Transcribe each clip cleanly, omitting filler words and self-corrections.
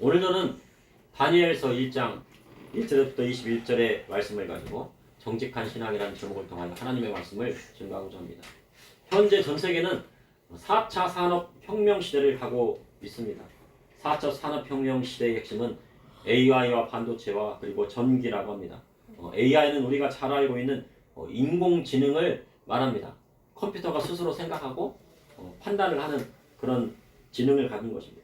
오늘 저는 다니엘서 1장 1절부터 21절의 말씀을 가지고 정직한 신앙이라는 제목을 통하여 하나님의 말씀을 증거하고자 합니다. 현재 전 세계는 4차 산업혁명 시대를 가고 있습니다. 4차 산업혁명 시대의 핵심은 AI와 반도체와 그리고 전기라고 합니다. AI는 우리가 잘 알고 있는 인공지능을 말합니다. 컴퓨터가 스스로 생각하고 판단을 하는 그런 지능을 가진 것입니다.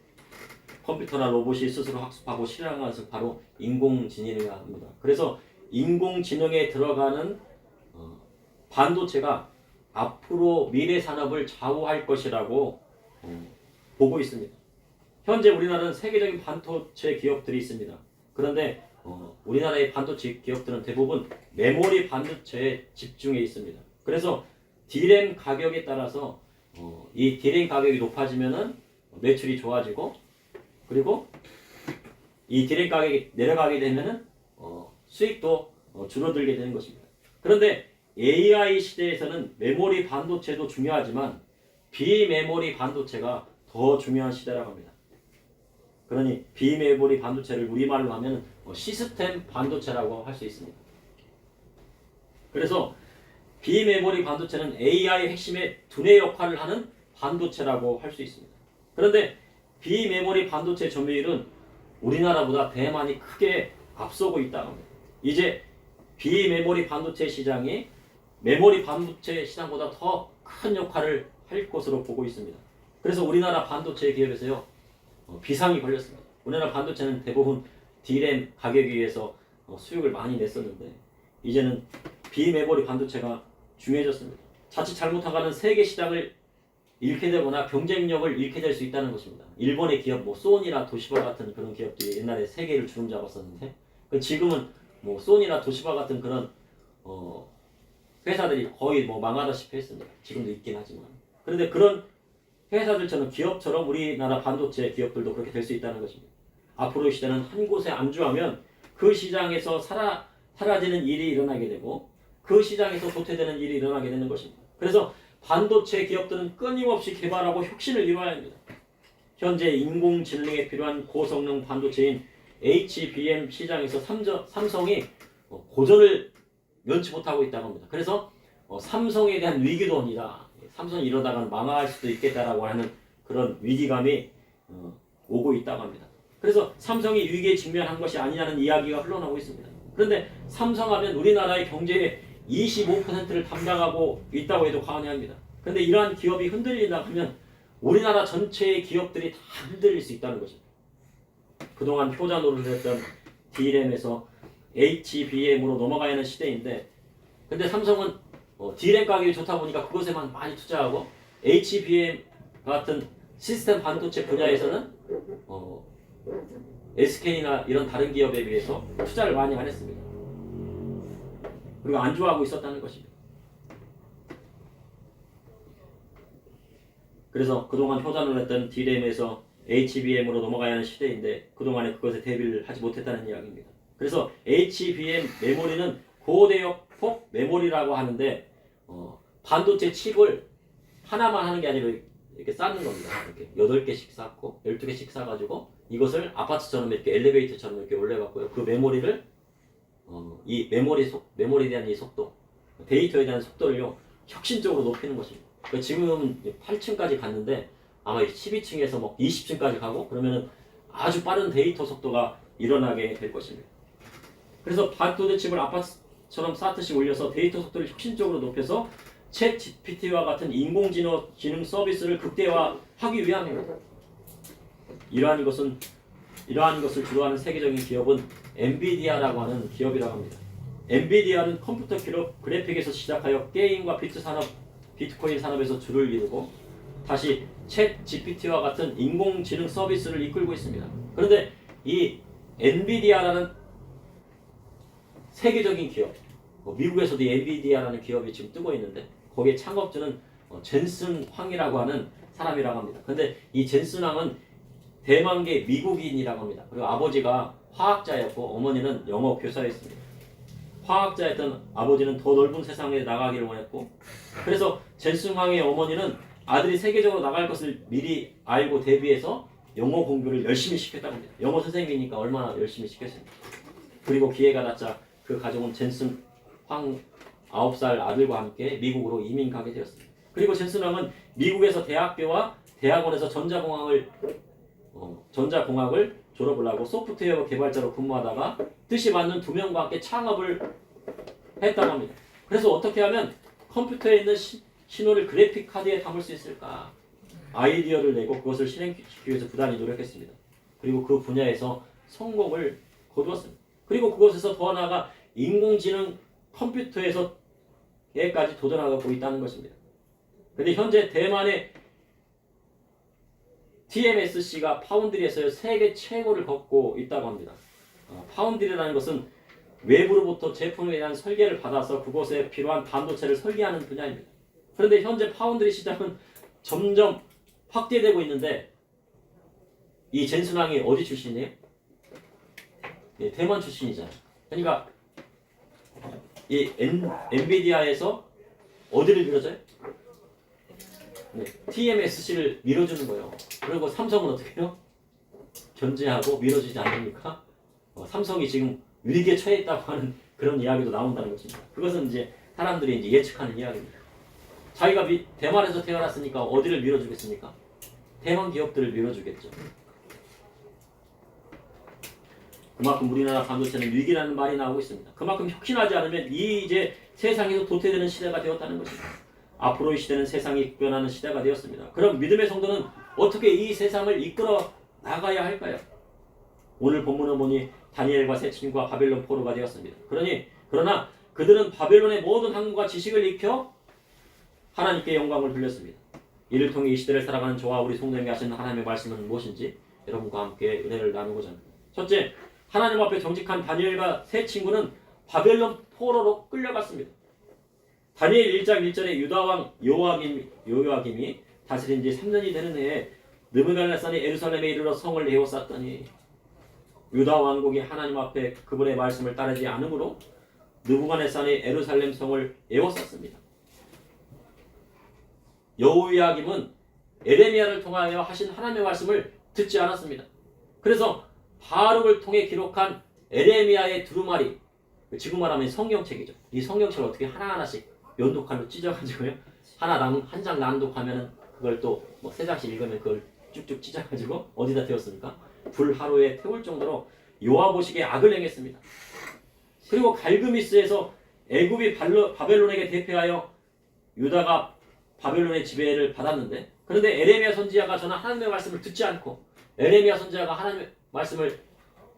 컴퓨터나 로봇이 스스로 학습하고 실행하는 것을 바로 인공지능이라고 합니다. 그래서 인공지능에 들어가는 반도체가 앞으로 미래 산업을 좌우할 것이라고 보고 있습니다. 현재 우리나라는 세계적인 반도체 기업들이 있습니다. 그런데 우리나라의 반도체 기업들은 대부분 메모리 반도체에 집중해 있습니다. 그래서 D램 가격에 따라서 이 D램 가격이 높아지면은 매출이 좋아지고, 그리고 이 D램 가격이 내려가게 되면은 수익도 줄어들게 되는 것입니다. 그런데 AI 시대에서는 메모리 반도체도 중요하지만 비메모리 반도체가 더 중요한 시대라고 합니다. 그러니 비메모리 반도체를 우리말로 하면 시스템 반도체라고 할 수 있습니다. 그래서 비메모리 반도체는 AI의 핵심의 두뇌 역할을 하는 반도체라고 할 수 있습니다. 그런데 비메모리 반도체 점유율은 우리나라보다 대만이 크게 앞서고 있다고 합니다. 이제 비메모리 반도체 시장이 메모리 반도체 시장보다 더 큰 역할을 할 것으로 보고 있습니다. 그래서 우리나라 반도체 기업에서요 비상이 걸렸습니다. 우리나라 반도체는 대부분 D램 가격에 의해서 수익을 많이 냈었는데 이제는 비메모리 반도체가 중요해졌습니다. 자칫 잘못하면 세계 시장을 잃게 되거나 경쟁력을 잃게 될 수 있다는 것입니다. 일본의 기업 소니나 도시바 같은 그런 기업들이 옛날에 세계를 주름잡았었는데 지금은 소니나 도시바 같은 그런 회사들이 거의 망하다시피 했습니다. 지금도 있긴 하지만. 그런데 그런 회사들처럼 기업처럼 우리나라 반도체 기업들도 그렇게 될 수 있다는 것입니다. 앞으로의 시대는 한 곳에 안주하면 그 시장에서 사라지는 일이 일어나게 되고 그 시장에서 도태되는 일이 일어나게 되는 것입니다. 그래서 반도체 기업들은 끊임없이 개발하고 혁신을 이루어야 합니다. 현재 인공지능에 필요한 고성능 반도체인 HBM 시장에서 삼성이 고전을 면치 못하고 있다고 합니다. 그래서 삼성에 대한 위기도 옵니다. 삼성이 이러다가 망할 수도 있겠다라고 하는 그런 위기감이 오고 있다고 합니다. 그래서 삼성이 위기에 직면한 것이 아니냐는 이야기가 흘러나오고 있습니다. 그런데 삼성하면 우리나라의 경제의 25%를 담당하고 있다고 해도 과언이 아닙니다. 그런데 이러한 기업이 흔들린다 하면 우리나라 전체의 기업들이 다 흔들릴 수 있다는 것입니다. 그동안 효자 노릇을 했던 D램에서 HBM으로 넘어가야 하는 시대인데 근데 삼성은 D램 가격이 좋다 보니까 그것에만 많이 투자하고 HBM 같은 시스템 반도체 분야에서는 SK나 이런 다른 기업에 비해서 투자를 많이 안 했습니다. 그리고 안주하고 있었다는 것입니다. 그래서 그동안 효자를 했던 D램에서 HBM으로 넘어가야 하는 시대인데 그동안에 그것에 대비를 하지 못했다는 이야기입니다. 그래서 HBM 메모리는 고대역 폭 메모리라고 하는데 반도체 칩을 하나만 하는 게 아니라 이렇게 쌓는 겁니다. 이렇게 8개씩 쌓고 12개씩 쌓아가지고 이것을 아파트처럼 이렇게 엘리베이터처럼 이렇게 올려갖고요. 그 메모리를 이 메모리에 대한 이 속도, 데이터에 대한 속도를요 혁신적으로 높이는 것입니다. 지금은 8층까지 갔는데 아마 12층에서 20층까지 가고 그러면은 아주 빠른 데이터 속도가 일어나게 될 것입니다. 그래서 반도체 칩을 아파트처럼 쌓듯이 올려서 데이터 속도를 혁신적으로 높여서 챗 GPT와 같은 인공지능 서비스를 극대화하기 위함입니다. 이러한 것을 주로 하는 세계적인 기업은 엔비디아라고 하는 기업이라고 합니다. 엔비디아는 컴퓨터 그래픽에서 시작하여 게임과 비트코인 산업에서 주를 이루고 다시 챗 GPT와 같은 인공지능 서비스를 이끌고 있습니다. 그런데 이 엔비디아라는 세계적인 기업, 미국에서도 엔비디아라는 기업이 지금 뜨고 있는데 거기에 창업주는 젠슨 황이라고 하는 사람이라고 합니다. 그런데 이 젠슨 황은 대만계 미국인이라고 합니다. 그리고 아버지가 화학자였고 어머니는 영어 교사였습니다. 화학자였던 아버지는 더 넓은 세상에 나가기를 원했고 그래서 젠슨 황의 어머니는 아들이 세계적으로 나갈 것을 미리 알고 대비해서 영어 공부를 열심히 시켰다고 합니다. 영어 선생님이니까 얼마나 열심히 시켰습니까? 그리고 기회가 닿자 그 가족은 젠슨 황 9살 아들과 함께 미국으로 이민 가게 되었습니다. 그리고 젠슨 황은 미국에서 대학교와 대학원에서 전자공학을 졸업을 하고 소프트웨어 개발자로 근무하다가 뜻이 맞는 두 명과 함께 창업을 했다고 합니다. 그래서 어떻게 하면 컴퓨터에 있는 신호를 그래픽 카드에 담을 수 있을까? 아이디어를 내고 그것을 실행시키기 위해서 부단히 노력했습니다. 그리고 그 분야에서 성공을 거두었습니다. 그리고 그것에서 더 나아가 인공지능 컴퓨터에서까지 도전하고 있다는 것입니다. 그런데 현재 대만의 TMSC가 파운드리에서 세계 최고를 걷고 있다고 합니다. 파운드리라는 것은 외부로부터 제품에 대한 설계를 받아서 그곳에 필요한 반도체를 설계하는 분야입니다. 그런데 현재 파운드리 시장은 점점 확대되고 있는데 이 젠슨 황이 어디 출신이에요? 네, 대만 출신이잖아요. 그러니까 이 엔비디아에서 어디를 밀어줘요? 네, TMSC를 밀어주는 거예요. 그리고 삼성은 어떻게 해요? 견제하고 밀어주지 않습니까? 삼성이 지금 위기에 처해 있다고 하는 그런 이야기도 나온다는 것입니다. 그것은 이제 사람들이 이제 예측하는 이야기입니다. 자기가 대만에서 태어났으니까 어디를 밀어주겠습니까? 대만 기업들을 밀어주겠죠. 그만큼 우리나라 반도체는 위기라는 말이 나오고 있습니다. 그만큼 혁신하지 않으면 이제 세상에서 도태되는 시대가 되었다는 것입니다. 앞으로의 시대는 세상이 변하는 시대가 되었습니다. 그럼 믿음의 성도는 어떻게 이 세상을 이끌어 나가야 할까요? 오늘 본문을 보니 다니엘과 세 친구가 바벨론 포로가 되었습니다. 그러나 그들은 바벨론의 모든 학문과 지식을 익혀 하나님께 영광을 돌렸습니다. 이를 통해 이 시대를 살아가는 저와 우리 성도에게 하시는 하나님의 말씀은 무엇인지 여러분과 함께 은혜를 나누고자 합니다. 첫째, 하나님 앞에 정직한 다니엘과 세 친구는 바벨론 포로로 끌려갔습니다. 다니엘 1장 1절에 유다왕 요야김이 다스린 지 3년이 되는 해에 느부갓네살이 예루살렘에 이르러 성을 에워쌌더니 유다 왕국이 하나님 앞에 그분의 말씀을 따르지 않으므로 느부갓네살이 예루살렘 성을 에워쌌습니다. 여호야김은 에레미야를 통하여 하신 하나님의 말씀을 듣지 않았습니다. 그래서 바룩을 통해 기록한 에레미야의 두루마리, 지금 말하면 성경책이죠. 이 성경책을 어떻게 하나하나씩 연독칼로 찢어가지고요. 한 장 낭독하면은 그걸 또 뭐 3장씩 읽으면 그걸 쭉쭉 찢어가지고 어디다 태웠습니까? 불하로에 태울 정도로 요아보식의 악을 행했습니다. 그리고 갈그미스에서 애굽이 바벨론에게 대표하여 유다가 바벨론의 지배를 받았는데, 그런데 에레미야 선지자가 저는 하나님의 말씀을 듣지 않고 에레미야 선지자가 하나님의 말씀을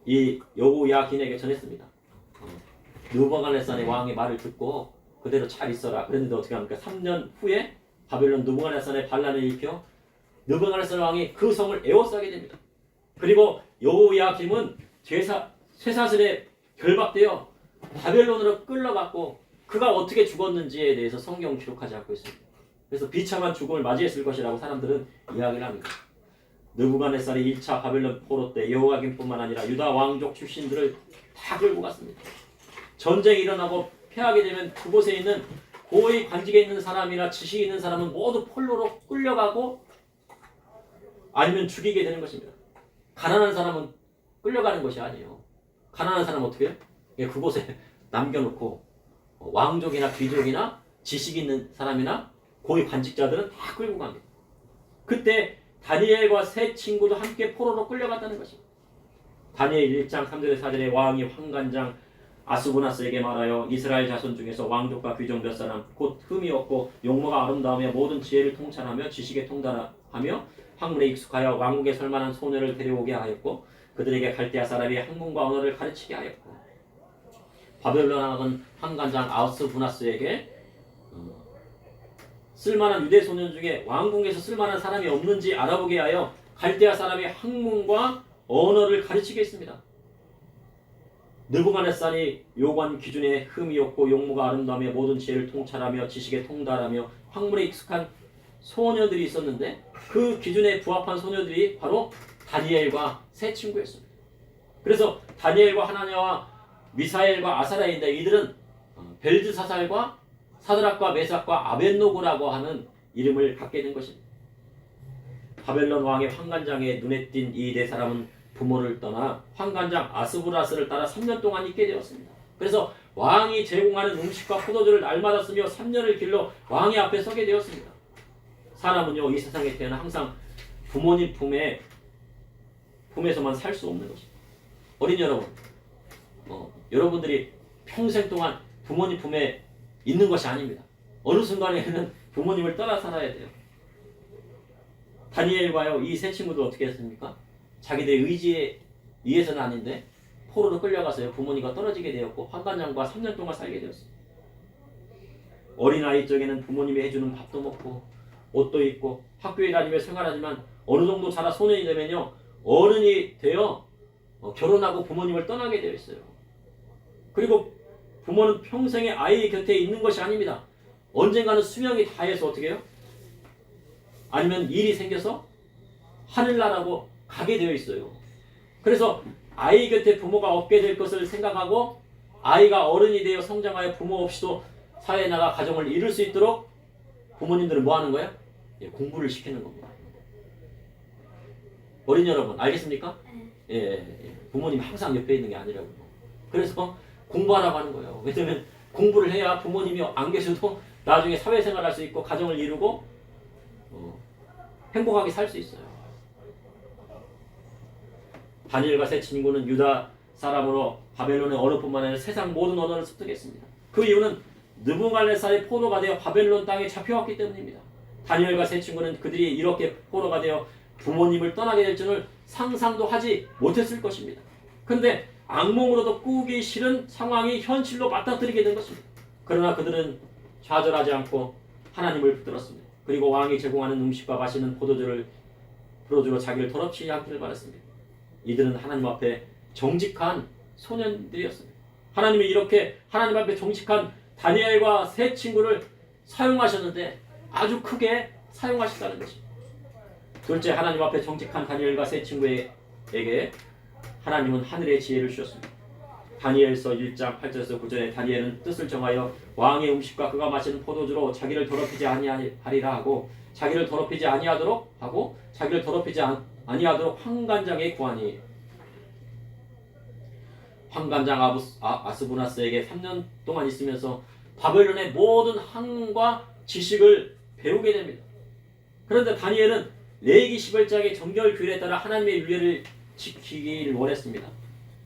이 여호야긴에게 전했습니다. 느부갓네살의 왕의 말을 듣고 그대로 잘 있어라. 그랬는데 어떻게 합니까? 3년 후에 바벨론 느부갓네살의 반란을 일으켜 느부갓네살 왕이 그 성을 에워싸게 됩니다. 그리고 여호야김은 쇠사슬에 결박되어 바벨론으로 끌려갔고 그가 어떻게 죽었는지에 대해서 성경 기록하지 않고 있습니다. 그래서 비참한 죽음을 맞이했을 것이라고 사람들은 이야기를 합니다. 느부갓네살이 1차 바벨론 포로 때 여호야김뿐만 아니라 유다 왕족 출신들을 다 끌고 갔습니다. 전쟁이 일어나고 패하게 되면 그곳에 있는 고위 관직에 있는 사람이나 지식이 있는 사람은 모두 폴로로 끌려가고 아니면 죽이게 되는 것입니다. 가난한 사람은 끌려가는 것이 아니에요. 가난한 사람은 어떻게 해요? 그곳에 남겨놓고 왕족이나 귀족이나 지식 있는 사람이나 고위 관직자들은 다 끌고 갑니다. 그때 다니엘과 세 친구도 함께 포로로 끌려갔다는 것입니다. 다니엘 1장 3절에 4절에 왕이 환관장 아스부나스에게 말하여 이스라엘 자손 중에서 왕족과 귀족 몇 사람 곧 흠이 없고 용모가 아름다우며 모든 지혜를 통찰하며 지식에 통달하며 학문에 익숙하여 왕국에 설만한 소녀를 데려오게 하였고 그들에게 갈대아 사람이 학문과 언어를 가르치게 하였고 바벨론 왕은 환관장 아스부나스에게 쓸만한 유대 소년 중에 왕궁에서 쓸만한 사람이 없는지 알아보게 하여 갈대아 사람의 학문과 언어를 가르치게 했습니다. 느부갓네살이 요구한 기준에 흠이 없고 용모가 아름다우며 모든 지혜를 통찰하며 지식에 통달하며 학문에 익숙한 소녀들이 있었는데 그 기준에 부합한 소녀들이 바로 다니엘과 세 친구였습니다. 그래서 다니엘과 하나냐와 미사엘과 아사랴인데 이들은 벨드사살과 사드락과 메삭과 아벳노고라고 하는 이름을 갖게 된 것입니다. 바벨론 왕의 환관장에 눈에 띈 이 네 사람은 부모를 떠나 환관장 아스부라스를 따라 3년 동안 있게 되었습니다. 그래서 왕이 제공하는 음식과 포도주를 날마다 쓰며 3년을 길러 왕의 앞에 서게 되었습니다. 사람은요, 이 세상에 태어나 항상 부모님 품에서만 살 수 없는 것입니다. 어린 여러분, 여러분들이 평생 동안 부모님 품에 있는 것이 아닙니다. 어느 순간에는 부모님을 떠나 살아야 돼요. 다니엘과요, 이 세 친구도 어떻게 했습니까? 자기들의 의지에 의해서는 아닌데 포로로 끌려가서요, 부모님과 떨어지게 되었고 환관장과 3년 동안 살게 되었습니다. 어린아이 쪽에는 부모님이 해주는 밥도 먹고 옷도 입고 학교에 다니며 생활하지만 어느 정도 자라 소년이 되면요, 어른이 되어 결혼하고 부모님을 떠나게 되어 있어요. 그리고 부모는 평생에 아이 곁에 있는 것이 아닙니다. 언젠가는 수명이 다해서 어떻게 해요? 아니면 일이 생겨서 하늘나라고 가게 되어 있어요. 그래서 아이 곁에 부모가 없게 될 것을 생각하고 아이가 어른이 되어 성장하여 부모 없이도 사회에 나가 가정을 이룰 수 있도록 부모님들은 뭐 하는 거예요? 공부를 시키는 겁니다. 어린 여러분 알겠습니까? 부모님 항상 옆에 있는 게 아니라고요. 그래서 공부하라고 하는 거예요. 왜냐면 공부를 해야 부모님이 안 계셔도 나중에 사회생활 할 수 있고 가정을 이루고 행복하게 살 수 있어요. 다니엘과 세 친구는 유다 사람으로 바벨론의 언어뿐만 아니라 세상 모든 언어를 습득했습니다. 그 이유는 느부갓네살의 포로가 되어 바벨론 땅에 잡혀왔기 때문입니다. 다니엘과 세 친구는 그들이 이렇게 포로가 되어 부모님을 떠나게 될 줄을 상상도 하지 못했을 것입니다. 그런데 악몽으로도 꾸기 싫은 상황이 현실로 맞닥뜨리게 된 것입니다. 그러나 그들은 좌절하지 않고 하나님을 붙들었습니다. 그리고 왕이 제공하는 음식과 마시는 포도주로 자기를 더럽히지 않기를 바랐습니다. 이들은 하나님 앞에 정직한 소년들이었습니다. 하나님이 이렇게 하나님 앞에 정직한 다니엘과 세 친구를 사용하셨는데 아주 크게 사용하셨다는 것입니다. 둘째, 하나님 앞에 정직한 다니엘과 세 친구에게 하나님은 하늘의 지혜를 주셨습니다. 다니엘서 1장 8절에서 9절에 다니엘은 뜻을 정하여 왕의 음식과 그가 마시는 포도주로 자기를 더럽히지 아니하리라 하고 자기를 더럽히지 아니하도록 하고 자기를 더럽히지 아니하도록 환관장에 구하니 환관장 아스부나스에게 3년 동안 있으면서 바벨론의 모든 항과 지식을 배우게 됩니다. 그런데 다니엘은 레위기 11장의 정결 규율에 따라 하나님의 율례를 지키길 원했습니다.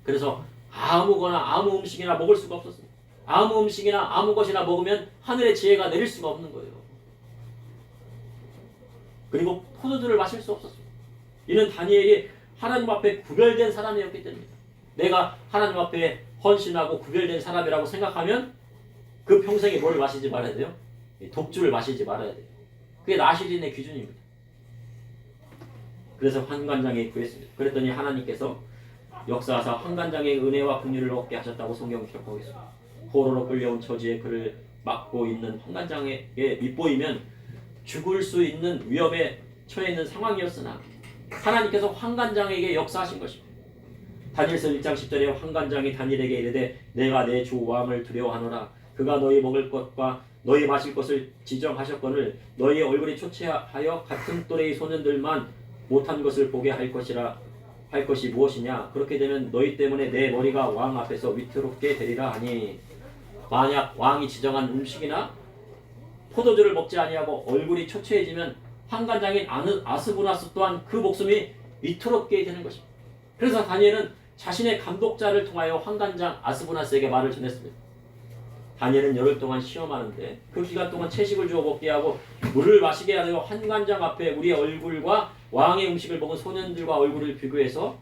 그래서 아무거나 아무 음식이나 먹을 수가 없었습니다. 아무 음식이나 아무 것이나 먹으면 하늘의 지혜가 내릴 수가 없는 거예요. 그리고 포도주를 마실 수 없었습니다. 이는 다니엘이 하나님 앞에 구별된 사람이었기 때문입니다. 내가 하나님 앞에 헌신하고 구별된 사람이라고 생각하면 그 평생에 뭘 마시지 말아야 돼요? 독주를 마시지 말아야 돼요. 그게 나시린의 기준입니다. 그래서 환관장에 구했습니다. 그랬더니 하나님께서 역사하사 환관장의 은혜와 긍휼을 얻게 하셨다고 성경을 기록하고 있습니다. 포로로 끌려온 처지에 그를 막고 있는 환관장에게 밉보이면 죽을 수 있는 위협에 처해 있는 상황이었으나 하나님께서 환관장에게 역사하신 것입니다. 다니엘서 1장 10절에 환관장이 다니엘에게 이르되 내가 내 주 왕을 두려워하노라. 그가 너희 먹을 것과 너희 마실 것을 지정하셨거늘 너희의 얼굴이 초췌하여 같은 또래의 소년들만 못한 것을 보게 할 것이 무엇이냐. 그렇게 되면 너희 때문에 내 머리가 왕 앞에서 위태롭게 되리라 하니 만약 왕이 지정한 음식이나 포도주를 먹지 아니하고 얼굴이 초췌해지면 환관장인 아스부나스 또한 그 목숨이 위태롭게 되는 것입니다. 그래서 다니엘은 자신의 감독자를 통하여 환관장 아스부나스에게 말을 전했습니다. 다니엘은 열흘 동안 시험하는데 그 기간 동안 채식을 주어 먹게 하고 물을 마시게 하려 환관장 앞에 우리의 얼굴과 왕의 음식을 먹은 소년들과 얼굴을 비교해서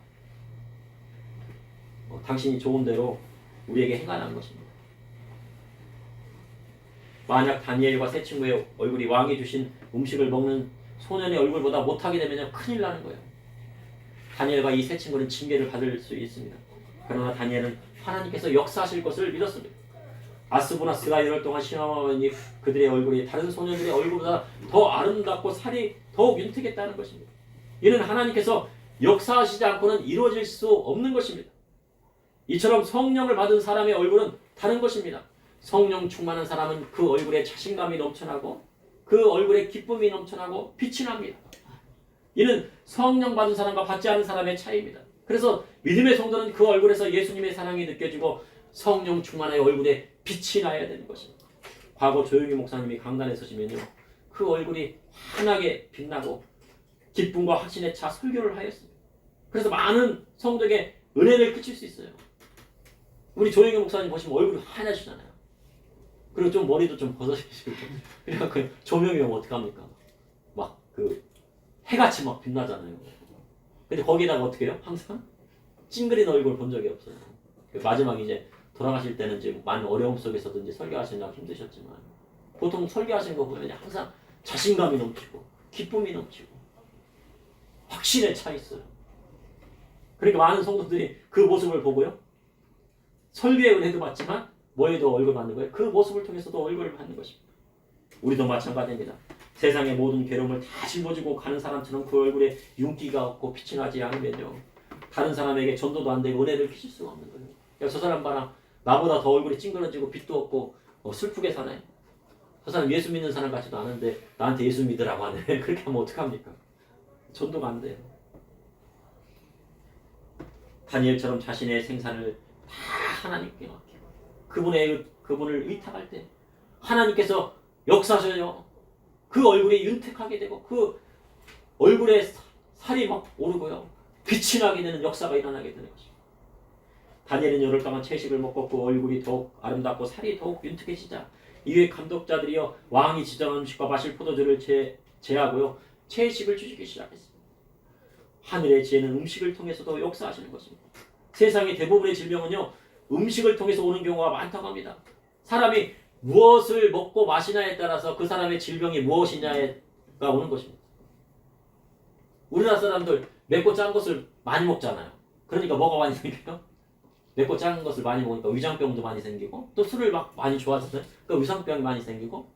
당신이 좋은 대로 우리에게 행하라는 것입니다. 만약 다니엘과 세 친구의 얼굴이 왕이 주신 음식을 먹는 소년의 얼굴보다 못하게 되면 큰일 나는 거예요. 다니엘과 이 세 친구는 징계를 받을 수 있습니다. 그러나 다니엘은 하나님께서 역사하실 것을 믿었습니다. 아스부나스가 열흘 동안 시험하니 그들의 얼굴이 다른 소년들의 얼굴보다 더 아름답고 살이 더욱 윤택했다는 것입니다. 이는 하나님께서 역사하시지 않고는 이루어질 수 없는 것입니다. 이처럼 성령을 받은 사람의 얼굴은 다른 것입니다. 성령 충만한 사람은 그 얼굴에 자신감이 넘쳐나고 그 얼굴에 기쁨이 넘쳐나고 빛이 납니다. 이는 성령 받은 사람과 받지 않은 사람의 차이입니다. 그래서 믿음의 성도는 그 얼굴에서 예수님의 사랑이 느껴지고 성령 충만하여 얼굴에 빛이 나야 되는 것입니다. 과거 조용히 목사님이 강단에 서시면요, 그 얼굴이 환하게 빛나고 기쁨과 확신에 차 설교를 하였습니다. 그래서 많은 성도에게 은혜를 끼칠 수 있어요. 우리 조영희 목사님 보시면 얼굴이 환하시잖아요. 그리고 좀 머리도 좀 벗어지시고, 그러니까 그 조명이 오면 어떡합니까? 막 그 해같이 막 빛나잖아요. 근데 거기다가 어떻게 해요? 항상 찡그린 얼굴 본 적이 없어요. 마지막 이제 돌아가실 때는 이제 많은 어려움 속에서도 이제 설교하시느라 힘드셨지만, 보통 설교하시는 거 보면 항상 자신감이 넘치고 기쁨이 넘치고 확신에 차 있어요. 그러니까 많은 성도들이 그 모습을 보고요, 설교의 은혜도 받지만 뭐에도 얼굴 받는 거예요. 그 모습을 통해서도 얼굴을 받는 것입니다. 우리도 마찬가지입니다. 세상의 모든 괴로움을 다 짊어지고 가는 사람처럼 그 얼굴에 윤기가 없고 빛이 나지 않으면요, 다른 사람에게 전도도 안 되고 은혜를 끼칠 수가 없는 거예요. 야, 저 사람 봐라, 나보다 더 얼굴이 찡그러지고 빛도 없고 슬프게 사네. 저 사람 예수 믿는 사람 같지도 않은데 나한테 예수 믿으라고 하네. 그렇게 하면 어떡합니까? 전도가 안 돼요. 다니엘처럼 자신의 생산을 다 하나님께 맡기고 그분을 의탁할 때 하나님께서 역사하셔요. 그 얼굴이 윤택하게 되고 그 얼굴에 살이 막 오르고요, 빛이 나게 되는 역사가 일어나게 되는 것입니다. 다니엘은 열흘 동안 채식을 먹고 그 얼굴이 더욱 아름답고 살이 더욱 윤택해지자 이후에 감독자들이여 왕이 지정한 음식과 마실 포도주를 제하고요, 채식을 주시기 시작했습니다. 하늘의 지혜는 음식을 통해서도 역사하시는 것입니다. 세상의 대부분의 질병은요, 음식을 통해서 오는 경우가 많다고 합니다. 사람이 무엇을 먹고 마시냐에 따라서 그 사람의 질병이 무엇이냐가 오는 것입니다. 우리나라 사람들 맵고 짠 것을 많이 먹잖아요. 그러니까 뭐가 많이 생겨요? 맵고 짠 것을 많이 먹으니까 위장병도 많이 생기고, 또 술을 막 많이 좋아하잖아요. 그러니까 위장병이 많이 생기고,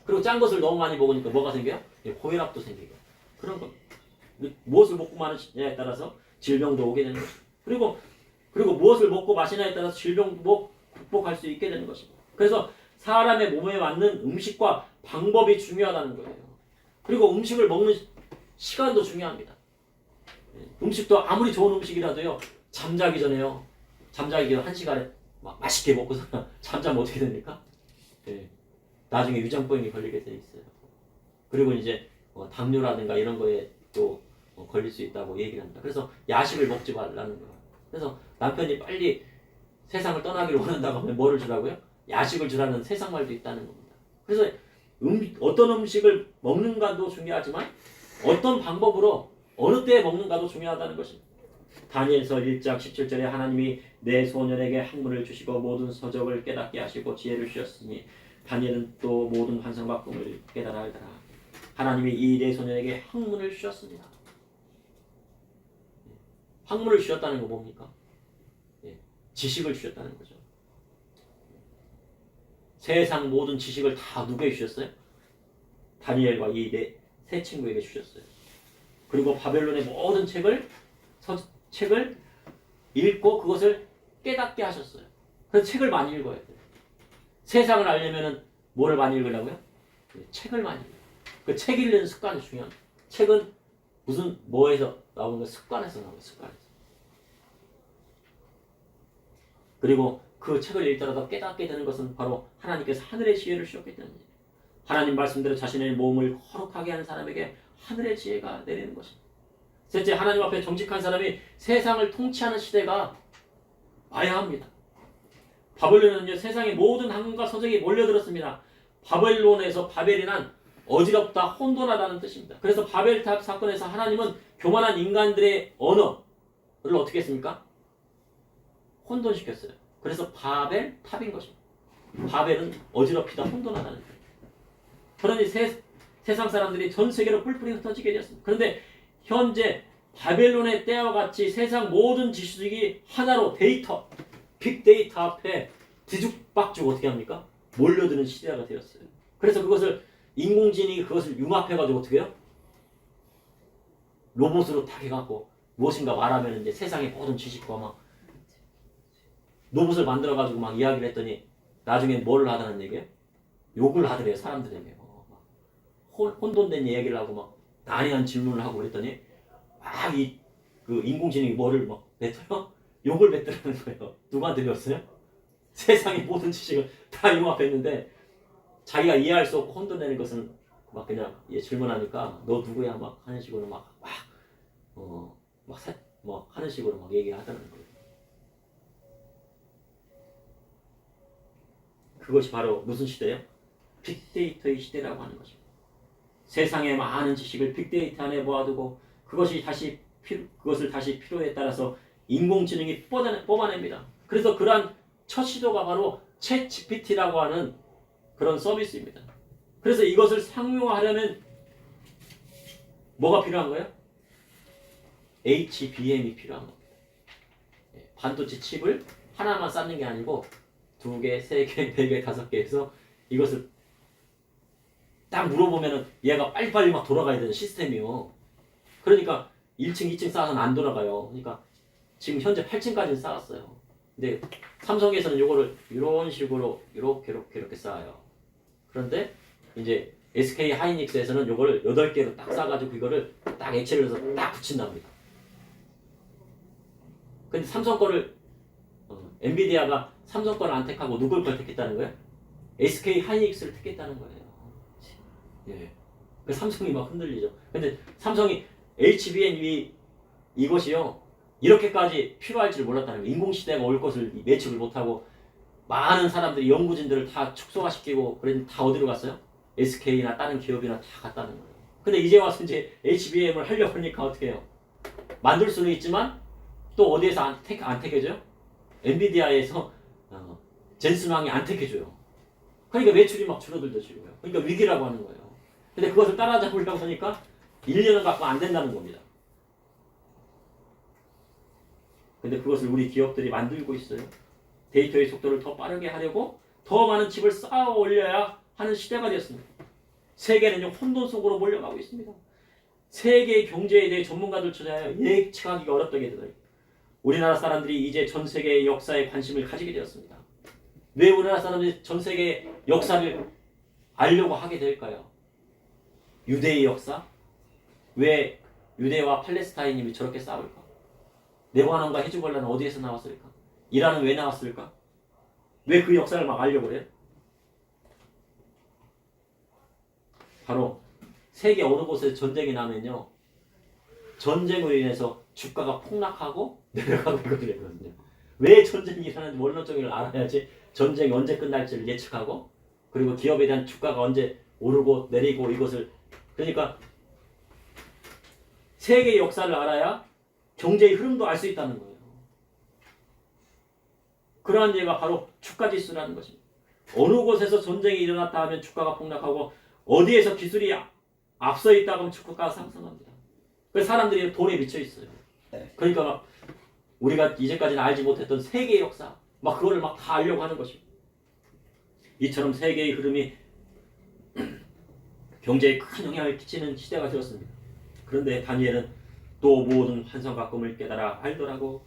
그리고 짠 것을 너무 많이 먹으니까 뭐가 생겨요? 고혈압도 생기고. 그런 거. 무엇을 먹고 마시냐에 따라서 질병도 오게 되는 것입니다. 그리고 무엇을 먹고 마시냐에 따라서 질병도 극복할 수 있게 되는 것입니다. 그래서 사람의 몸에 맞는 음식과 방법이 중요하다는 거예요. 그리고 음식을 먹는 시간도 중요합니다. 음식도 아무리 좋은 음식이라도요, 잠자기 전에요, 잠자기 전 1시간에 맛있게 먹고서 잠자면 어떻게 됩니까? 나중에 위장병이 걸리게 돼 있어요. 그리고 이제 당뇨라든가 이런 거에 또 걸릴 수 있다고 얘기를 합니다. 그래서 야식을 먹지 말라는 거예요. 그래서 남편이 빨리 세상을 떠나기를 원한다고 하면 뭐를 주라고요? 야식을 주라는 세상 말도 있다는 겁니다. 그래서 어떤 음식을 먹는가도 중요하지만 어떤 방법으로 어느 때에 먹는가도 중요하다는 것입니다. 다니엘서 1장 17절에 하나님이 내 소년에게 학문을 주시고 모든 서적을 깨닫게 하시고 지혜를 주셨으니 다니엘은 또 모든 환상과 꿈을 깨달아 알더라. 하나님이 이 내 소년에게 학문을 주셨습니다. 학문을 주셨다는 거 뭡니까? 지식을 주셨다는 거죠. 세상 모든 지식을 다 누구에게 주셨어요? 다니엘과 이 세 친구에게 주셨어요. 그리고 바벨론의 모든 책을 읽고 그것을 깨닫게 하셨어요. 그래서 책을 많이 읽어야 돼요. 세상을 알려면 뭐를 많이 읽으려고요? 책을 많이 읽어요. 그 책 읽는 습관이 중요합니다. 책은 뭐에서 나오는 거? 습관에서 나오는 습관에서. 그리고 그 책을 읽더라도 깨닫게 되는 것은 바로 하나님께서 하늘의 지혜를 주셨기 때문입니다. 하나님 말씀대로 자신의 몸을 거룩하게 하는 사람에게 하늘의 지혜가 내리는 것입니다. 셋째, 하나님 앞에 정직한 사람이 세상을 통치하는 시대가 와야 합니다. 바벨론은요, 세상의 모든 학문과 서적이 몰려들었습니다. 바벨론에서 바벨이란 어지럽다, 혼돈하다는 뜻입니다. 그래서 바벨탑 사건에서 하나님은 교만한 인간들의 언어를 어떻게 했습니까? 혼돈시켰어요. 그래서 바벨탑인 것입니다. 바벨은 어지럽히다, 혼돈하다는 거예요. 그러니 세상 사람들이 전 세계로 뿔뿔이 흩어지게 되었습니다. 그런데 현재 바벨론의 때와 같이 세상 모든 지식이 하나로 빅데이터 앞에 뒤죽박죽 어떻게 합니까? 몰려드는 시대가 되었어요. 그래서 그것을 인공지능이 그것을 융합해가지고 어떻게 해요? 로봇으로 딱 해갖고 무엇인가 말하면 이제 세상의 모든 지식과 막 로봇을 만들어가지고 막 이야기를 했더니 나중에 뭘 하다는 얘기예요? 욕을 하더래요, 사람들에게. 혼돈된 얘기를 하고 막 난해한 질문을 하고 그랬더니 막 그 인공지능이 뭐를 막 뱉어요? 욕을 뱉더라는 거예요. 누구한테 배웠어요? 세상의 모든 지식을 다 융합했는데 자기가 이해할 수 없고 혼돈되는 것은 막 그냥 질문하니까 너 누구야 막 하는 식으로 막 하는 식으로 막 얘기하더라는 거예요. 그것이 바로 무슨 시대예요? 빅데이터의 시대라고 하는 거죠. 세상의 많은 지식을 빅데이터 안에 모아두고 그것을 다시 필요에 따라서 인공지능이 뽑아냅니다. 그래서 그러한 첫 시도가 바로 챗 GPT라고 하는 그런 서비스입니다. 그래서 이것을 상용화하려면 뭐가 필요한 거예요? HBM이 필요한 겁니다. 반도체 칩을 하나만 쌓는 게 아니고 2개, 3개, 4개, 5개 해서 이것을 딱 물어보면은 얘가 빨리빨리 막 돌아가야 되는 시스템이요. 그러니까 1층, 2층 쌓아서는 안 돌아가요. 그러니까 지금 현재 8층까지 쌓았어요. 근데 삼성에서는 이거를 이런 식으로 이렇게 쌓아요. 그런데 이제 SK 하이닉스에서는 이거를 8개로 딱 쌓아가지고 이거를 딱 액체를 넣어서 딱 붙인답니다. 근데 삼성 거를 엔비디아가 삼성 거를 안 택하고 누굴 걸 택했다는 거예요? SK 하이닉스를 택했다는 거예요. 예. 그 삼성이 막 흔들리죠. 근데 삼성이 HBM 이것이요 이렇게까지 필요할 줄 몰랐다는 거예요. 인공시대가 올 것을 예측을 못하고 많은 사람들이 연구진들을 다 축소화시키고 그랬는데 다 어디로 갔어요? SK나 다른 기업이나 다 갔다는 거예요. 근데 이제 와서 이제 HBM을 하려고 하니까 어떻게 해요? 만들 수는 있지만 또 어디에서 안 택해줘요? 엔비디아에서 젠슨왕이 안 택해줘요. 그러니까 매출이 막 줄어들죠 지금요. 그러니까 위기라고 하는 거예요. 근데 그것을 따라잡으려고 하니까 1년은 갖고 안 된다는 겁니다. 근데 그것을 우리 기업들이 만들고 있어요. 데이터의 속도를 더 빠르게 하려고 더 많은 칩을 쌓아 올려야 하는 시대가 되었습니다. 세계는 혼돈 속으로 몰려가고 있습니다. 세계의 경제에 대해 전문가들 찾아야 예측하기가 어렵다게 되더니 우리나라 사람들이 이제 전 세계의 역사에 관심을 가지게 되었습니다. 왜 우리나라 사람들이 전 세계의 역사를 알려고 하게 될까요? 유대의 역사? 왜 유대와 팔레스타인이 저렇게 싸울까? 레바논과 헤즈볼라는 어디에서 나왔을까? 이란은 왜 나왔을까? 왜 그 역사를 막 알려고 그래요? 바로 세계 어느 곳에 전쟁이 나면요. 전쟁으로 인해서 주가가 폭락하고 내려가고 이거거든요. 왜 전쟁이 일어나는지 원론적인 걸 알아야지 전쟁이 언제 끝날지를 예측하고 그리고 기업에 대한 주가가 언제 오르고 내리고 이것을 그러니까 세계의 역사를 알아야 경제의 흐름도 알 수 있다는 거예요. 그러한 예가 바로 주가지수라는 것입니다. 어느 곳에서 전쟁이 일어났다 하면 주가가 폭락하고 어디에서 기술이 앞서 있다 하면 주가가 상승합니다. 그래서 사람들이 돈에 미쳐 있어요. 그러니까 막 우리가 이제까지는 알지 못했던 세계의 역사 막 그거를 막 다 알려고 하는 것입니다. 이처럼 세계의 흐름이 경제에 큰 영향을 끼치는 시대가 되었습니다. 그런데 다니엘은 또 모든 환상과 꿈을 깨달아 알더라고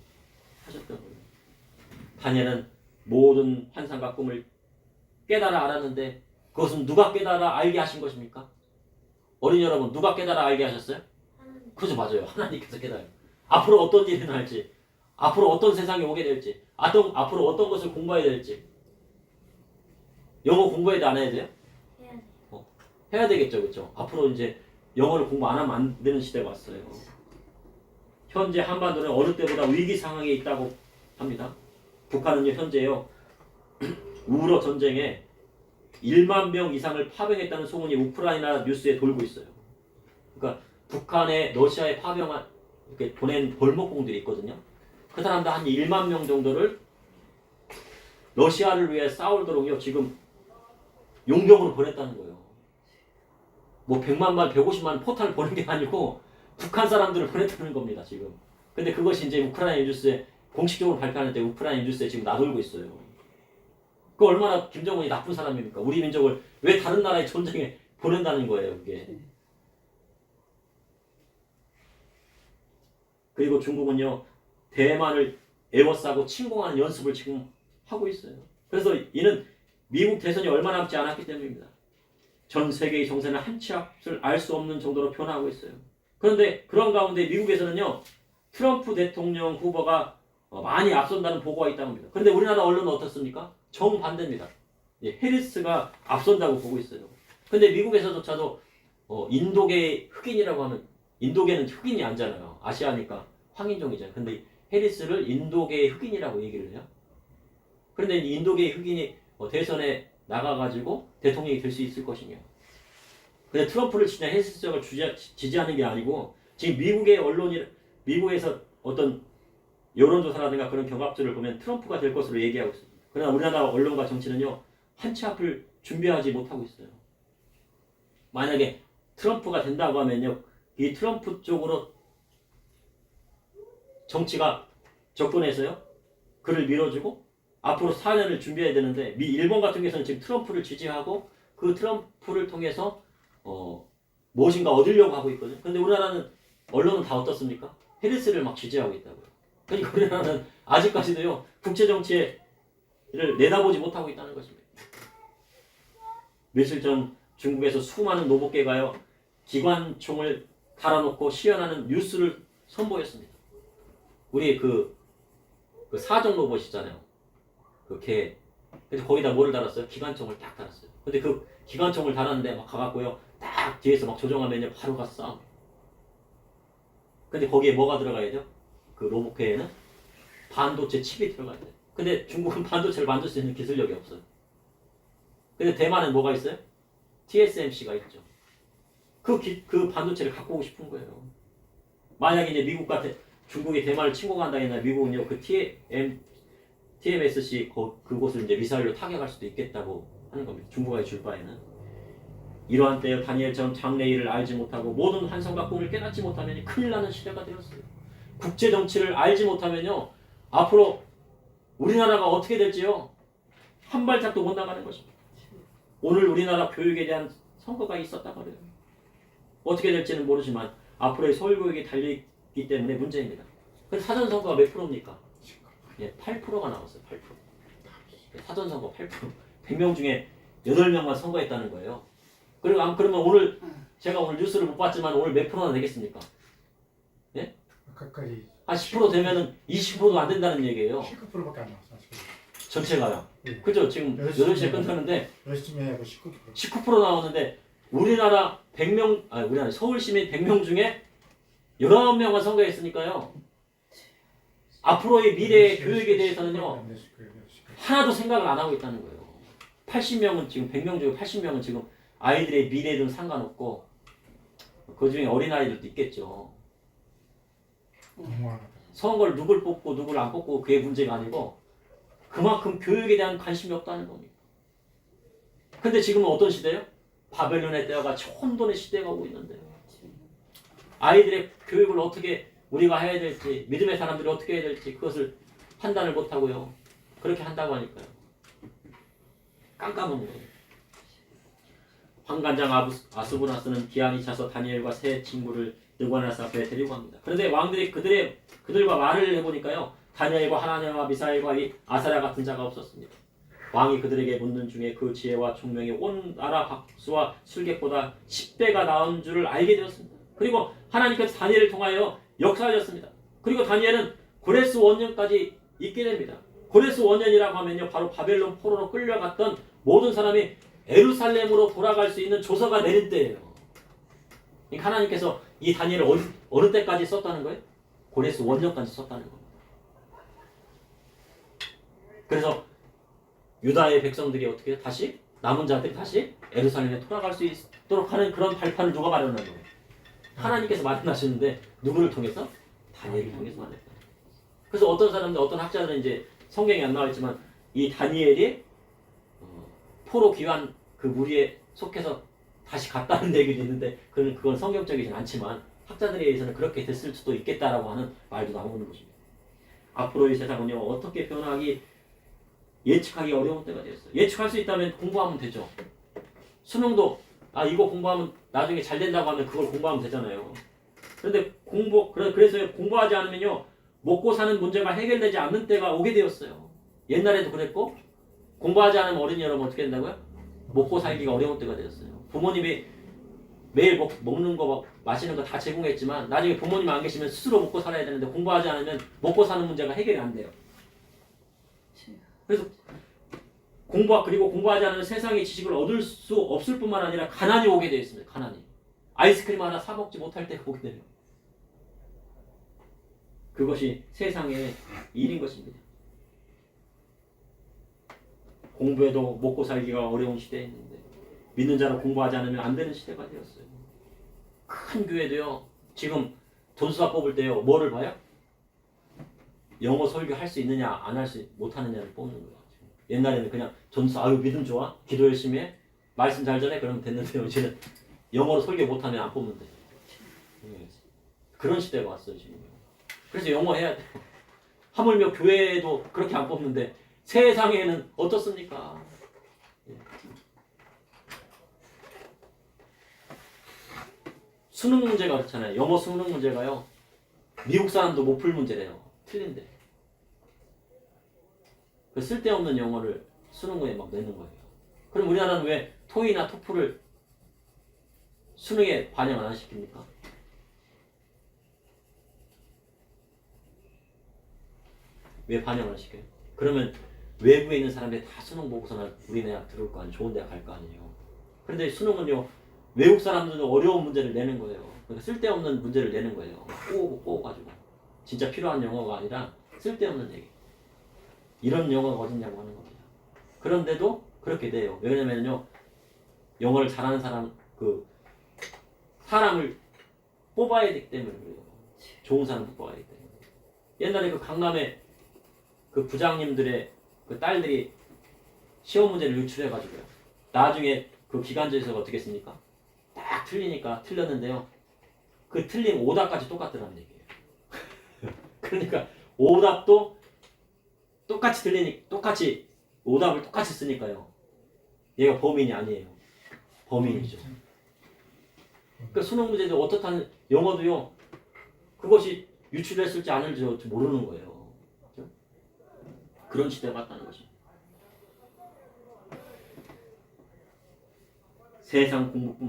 하셨던 거예요. 다니엘은 모든 환상과 꿈을 깨달아 알았는데 그것은 누가 깨달아 알게 하신 것입니까? 어린이 여러분 누가 깨달아 알게 하셨어요? 그죠 맞아요. 하나님께서 깨달아요. 앞으로 어떤 일이 날지 앞으로 어떤 세상이 오게 될지 앞으로 어떤 것을 공부해야 될지 영어 공부해야 돼 안 해야 돼요? 해야 되겠죠. 그렇죠? 앞으로 이제 영어를 공부 안 하면 안 되는 시대가 왔어요. 현재 한반도는 어느 때보다 위기 상황에 있다고 합니다. 북한은요 현재요 우러 전쟁에 1만 명 이상을 파병했다는 소문이 우크라이나 뉴스에 돌고 있어요. 그러니까 북한에 러시아에 파병한 이렇게 보낸 벌목공들이 있거든요. 그 사람들 한 1만 명 정도를 러시아를 위해 싸우도록요 지금 용병으로 보냈다는 거예요. 뭐 100만 발, 150만 포탄을 보낸 게 아니고 북한 사람들을 보냈다는 겁니다 지금. 근데 그것이 이제 우크라이나 뉴스에 공식적으로 발표하는데 우크라이나 뉴스에 지금 나돌고 있어요. 그 얼마나 김정은이 나쁜 사람입니까? 우리 민족을 왜 다른 나라의 전쟁에 보낸다는 거예요, 그게. 그리고 중국은요, 대만을 에워싸고 침공하는 연습을 지금 하고 있어요. 그래서 이는 미국 대선이 얼마 남지 않았기 때문입니다. 전 세계의 정세는 한 치 앞을 알 수 없는 정도로 변화하고 있어요. 그런데 그런 가운데 미국에서는요, 트럼프 대통령 후보가 많이 앞선다는 보고가 있다고 합니다. 그런데 우리나라 언론은 어떻습니까? 정반대입니다. 예, 해리스가 앞선다고 보고 있어요. 근데 미국에서조차도 인도계 흑인이라고 하면, 인도계는 흑인이 아니잖아요. 아시아니까 황인종이잖아요. 근데 해리스를 인도계 흑인이라고 얘기를 해요. 그런데 인도계 흑인이 대선에 나가가지고 대통령이 될 수 있을 것이냐. 근데 트럼프를 진짜 해리스 쪽을 지지하는 게 아니고, 지금 미국의 언론이, 미국에서 어떤 여론조사라든가 그런 경합들을 보면 트럼프가 될 것으로 얘기하고 있습니다. 그러나 우리나라 언론과 정치는요, 한 치 앞을 준비하지 못하고 있어요. 만약에 트럼프가 된다고 하면요, 이 트럼프 쪽으로 정치가 접근해서요, 그를 밀어주고 앞으로 4년을 준비해야 되는데, 일본 같은 경우에는 지금 트럼프를 지지하고 그 트럼프를 통해서 무엇인가 얻으려고 하고 있거든요. 근데 우리나라는 언론은 다 어떻습니까? 해리스를 막 지지하고 있다고요. 그러니까 우리나라는 아직까지도요, 국제 정치를 내다보지 못하고 있다는 것입니다. 며칠 전 중국에서 수많은 노복계가요, 기관총을 달아놓고 시연하는 뉴스를 선보였습니다. 우리 그 사정 로봇 있잖아요. 그 개. 그래서 거기다 뭐를 달았어요? 기관총을 딱 달았어요. 근데 그 기관총을 달았는데 막 가갖고요, 딱 뒤에서 막 조종하면요, 바로 가서 싸움. 근데 거기에 뭐가 들어가야 돼요? 그 로봇계에는 반도체 칩이 들어가야 돼요. 근데 중국은 반도체를 만들 수 있는 기술력이 없어요. 근데 대만은 뭐가 있어요? TSMC가 있죠. 그 반도체를 갖고 오고 싶은 거예요. 만약에 이제 미국 같은 중국이 대만을 침공한다 했나, 미국은요, 그 TMSC 그곳을 이제 미사일로 타격할 수도 있겠다고 하는 겁니다. 중국이 줄 바에는. 이러한 때에 다니엘처럼 장래일을 알지 못하고 모든 환상과 꿈을 깨닫지 못하면 큰일 나는 시대가 되었어요. 국제 정치를 알지 못하면요, 앞으로 우리나라가 어떻게 될지요, 한 발짝도 못 나가는 것입니다. 오늘 우리나라 교육에 대한 선거가 있었단 말이에요. 어떻게 될지는 모르지만 앞으로의 서울교육이 달려있기 때문에 문제입니다. 그 사전선거가 몇 프로입니까? 예, 8%가 나왔어요. 8%. 사전선거 8%. 100명 중에 8명만 선거했다는 거예요. 그러면 오늘 제가 오늘 뉴스를 못 봤지만 오늘 몇 프로나 되겠습니까? 예? 가까이 한 10% 되면은 20%도 안 된다는 얘기예요. 19%밖에 안 나왔어. 전체가요. 예. 그죠? 지금 8시에 끝나는데 열심히 해고 19%. 19% 나오는데 우리나라 100명, 우리나라 서울 시민 100명 중에 19명만 선거했으니까요. 앞으로의 미래의 교육에 대해서는요, 하나도 생각을 안 하고 있다는 거예요. 80명은 지금 100명 중에 80명은 지금 아이들의 미래든 상관없고, 그 중에 어린아이들도 있겠죠. 선거를 누굴 뽑고 누굴 안 뽑고 그게 문제가 아니고 그만큼 교육에 대한 관심이 없다는 겁니다. 근데 지금은 어떤 시대예요? 바벨론의 때와 같이 혼돈의 시대가 오고 있는데요. 아이들의 교육을 어떻게 우리가 해야 될지, 믿음의 사람들이 어떻게 해야 될지 그것을 판단을 못하고요. 그렇게 한다고 하니까요. 깜깜한 거예요. 황관장 아스부나스는 기한이 차서 다니엘과 세 친구를 느고나스 앞에 데리고 갑니다. 그런데 왕들이 그들과 말을 해보니까요, 다니엘과 하나냐와 미사엘과 이 아사랴 같은 자가 없었습니다. 왕이 그들에게 묻는 중에 그 지혜와 총명이 온 나라 박수와 술객보다 10배가 나은 줄을 알게 되었습니다. 그리고 하나님께서 다니엘을 통하여 역사하셨습니다. 그리고 다니엘은 고레스 원년까지 있게 됩니다. 고레스 원년이라고 하면요, 바로 바벨론 포로로 끌려갔던 모든 사람이 에루살렘으로 돌아갈 수 있는 조서가 내린 때예요. 그러니까 하나님께서 이 다니엘을 어느 때까지 썼다는 거예요? 고레스 원년까지 썼다는 겁니다. 그래서 유다의 백성들이 어떻게 해요? 다시 남은 자들이 다시 에루살렘에 돌아갈 수 있도록 하는 그런 발판을 누가 마련한 거예요? 하나님께서 마련하셨는데 누구를 통해서? 다니엘을 통해서 마련했다. 그래서 어떤 사람들, 어떤 학자들은 이제 성경에 안 나와 있지만 이 다니엘이 포로 귀환 그 무리에 속해서 다시 갔다는 얘기도 있는데 그건 성경적이진 않지만 학자들에 의해서는 그렇게 됐을 수도 있겠다라고 하는 말도 나오는 것입니다. 앞으로의 세상은요, 어떻게 변하기 예측하기 어려운 때가 되었어요. 예측할 수 있다면 공부하면 되죠. 수능도 이거 공부하면 나중에 잘 된다고 하면 그걸 공부하면 되잖아요. 그런데 그래서 공부하지 않으면요, 먹고 사는 문제가 해결되지 않는 때가 오게 되었어요. 옛날에도 그랬고, 공부하지 않으면 어린이 여러분 어떻게 된다고요? 먹고 살기가 어려운 때가 되었어요. 부모님이 매일 먹는 거 마시는 거 다 제공했지만 나중에 부모님 안 계시면 스스로 먹고 살아야 되는데 공부하지 않으면 먹고 사는 문제가 해결이 안 돼요. 그래서 그리고 공부하지 않으면 세상의 지식을 얻을 수 없을 뿐만 아니라 가난이 오게 되어 있습니다. 가난이. 아이스크림 하나 사 먹지 못할 때가 오게 돼요. 그것이 세상의 일인 것입니다. 공부해도 먹고 살기가 어려운 시대에 있는데 믿는 자는 공부하지 않으면 안 되는 시대가 되었어요. 큰 교회도요. 지금 전수사 뽑을 때요. 뭐를 봐요? 영어 설교할 수 있느냐 안 할 수 못하느냐를 뽑는 거예요. 옛날에는 그냥 전수 아유 믿음 좋아? 기도 열심히 해? 말씀 잘 전해? 그러면 됐는데요. 이제는 영어로 설교 못하면 안 뽑는데. 그런 시대가 왔어요 지금. 그래서 영어 해야 돼요. 하물며 교회도 그렇게 안 뽑는데 세상에는 어떻습니까? 수능 문제가 그렇잖아요. 영어 수능 문제가요. 미국 사람도 못 풀 문제래요. 틀린데. 그 쓸데없는 영어를 수능에 막 내는 거예요. 그럼 우리나라는 왜 토이나 토플을 수능에 반영을 안 시킵니까? 왜 반영을 안 시켜요? 그러면 외부에 있는 사람들이 다 수능 보고서는 우리나라 들어올 거 아니에요. 좋은 데 갈 거 아니에요. 그런데 수능은요. 외국 사람들도 어려운 문제를 내는 거예요. 그러니까 쓸데없는 문제를 내는 거예요. 꼬가지고 진짜 필요한 영어가 아니라 쓸데없는 얘기. 이런 영어가 어딨냐고 하는 겁니다. 그런데도 그렇게 돼요. 왜냐면요. 영어를 잘하는 사람을 뽑아야 되기 때문에 그래요. 좋은 사람을 뽑아야 되기 때문에. 옛날에 그 강남에 그 부장님들의 그 딸들이 시험 문제를 유출해가지고요. 나중에 그 기간제에서 어떻게 했습니까? 딱 틀리니까 틀렸는데요. 그 틀린 오답까지 똑같더라는 얘기예요. 그러니까 오답도 똑같이 오답을 똑같이 쓰니까요. 얘가 범인이 아니에요. 범인이죠. 그러니까 수능 문제도 어떻다는 영어도요. 그것이 유출됐을지 안 했을지 모르는 거예요. 그렇죠? 그런 시대가 왔다는 것입니다.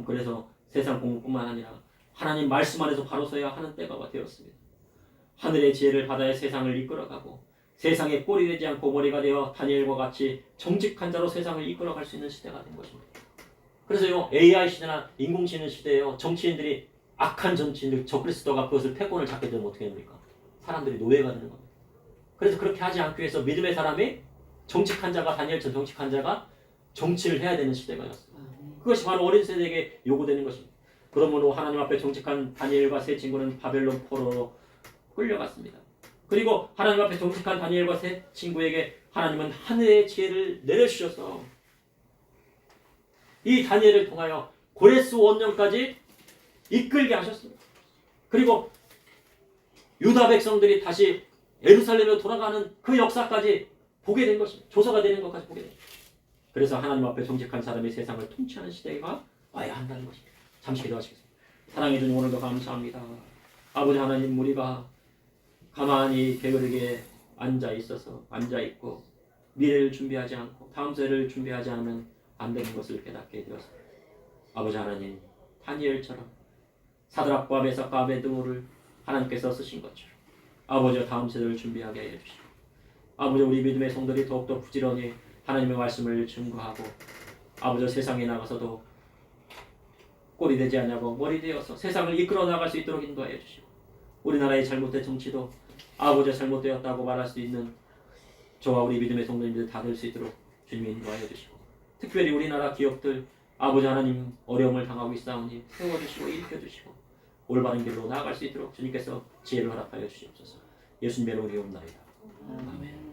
그래서 세상 공부뿐만 아니라 하나님 말씀 안에서 바로 서야 하는 때가 되었습니다. 하늘의 지혜를 받아야 세상을 이끌어가고 세상에 꼴이 되지 않고 머리가 되어 다니엘과 같이 정직한 자로 세상을 이끌어갈 수 있는 시대가 된 것입니다. 그래서요 AI 시대나 인공지능 시대에요 정치인들이 악한 정치인들 적그리스도가 그것을 패권을 잡게 되면 어떻게 됩니까? 사람들이 노예가 되는 겁니다. 그래서 그렇게 하지 않기 위해서 믿음의 사람이 정직한 자가 다니엘처럼 정직한 자가 정치를 해야 되는 시대가 였어요. 그것이 바로 어린 세대에게 요구되는 것입니다. 그러므로 하나님 앞에 정직한 다니엘과 세 친구는 바벨론 포로로 끌려갔습니다. 그리고 하나님 앞에 정직한 다니엘과 세 친구에게 하나님은 하늘의 지혜를 내려주셔서 이 다니엘을 통하여 고레스 원년까지 이끌게 하셨습니다. 그리고 유다 백성들이 다시 예루살렘으로 돌아가는 그 역사까지 보게 된 것입니다. 조서가 되는 것까지 보게 됩니다. 그래서 하나님 앞에 정직한 사람이 세상을 통치하는 시대가 와야 한다는 것입니다. 잠시 기도하시겠습니다. 사랑해 주님 오늘도 감사합니다. 아버지 하나님 우리가 가만히 게으르게 앉아있고 미래를 준비하지 않고 다음 세를 준비하지 않으면 안 되는 것을 깨닫게 되었습니다. 아버지 하나님 다니엘처럼 사드락과 메삭과 아베드고를 하나님께서 쓰신 것처럼 아버지와 다음 세대를 준비하게 해 주시고 아버지 우리 믿음의 성들이 더욱더 부지런히 하나님의 말씀을 증거하고 아버지 세상에 나가서도 꼴이 되지 않냐고 머리 되어서 세상을 이끌어 나갈 수 있도록 인도하여 주시고 우리나라의 잘못된 정치도 아버지가 잘못되었다고 말할 수 있는 저와 우리 믿음의 성도님들 다 될 수 있도록 주님이 인도하여 주시고 특별히 우리나라 기업들 아버지 하나님 어려움을 당하고 있사오니 세워주시고 일으켜주시고 올바른 길로 나아갈 수 있도록 주님께서 지혜를 허락하여 주시옵소서. 예수님의 이름으로 기도합니다. 아멘.